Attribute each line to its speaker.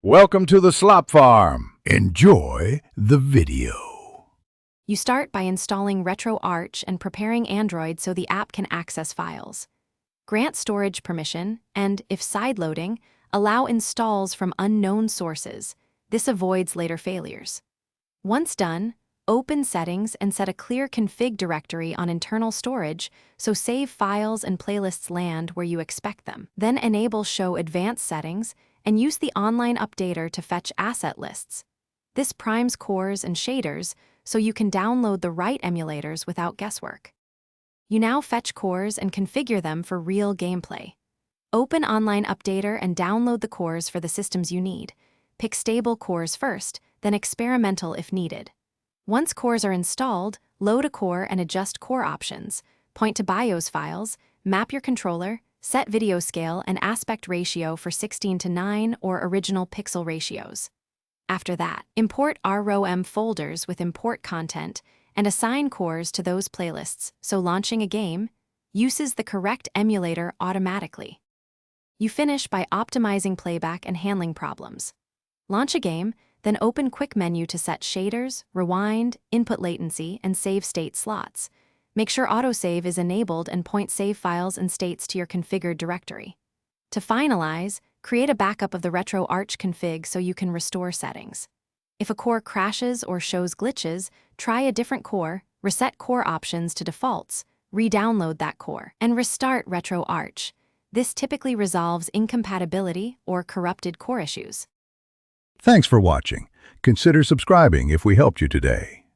Speaker 1: Welcome to the Slop Farm. Enjoy the video.
Speaker 2: You start by installing RetroArch and preparing Android so the app can access files. Grant storage permission and, if sideloading, allow installs from unknown sources. This avoids later failures. Once done, open Settings and set a clear config directory on internal storage so save files and playlists land where you expect them. Then enable Show Advanced Settings and use the online updater to fetch asset lists. This primes cores and shaders so you can download the right emulators without guesswork. You now fetch cores and configure them for real gameplay. Open Online Updater and download the cores for the systems you need. Pick stable cores first, then experimental if needed. Once cores are installed, load a core and adjust core options. Point to BIOS files, map your controller, set video scale and aspect ratio for 16:9 or original pixel ratios. After that, import ROM folders with import content and assign cores to those playlists so launching a game uses the correct emulator automatically. You finish by optimizing playback and handling problems. Launch a game, then open Quick Menu to set shaders, rewind, input latency, and save state slots. Make sure autosave is enabled and point save files and states to your configured directory. To finalize, create a backup of the RetroArch config so you can restore settings. If a core crashes or shows glitches, try a different core, reset core options to defaults, re-download that core, and restart RetroArch. This typically resolves incompatibility or corrupted core issues.
Speaker 1: Thanks for watching. Consider subscribing if we helped you today.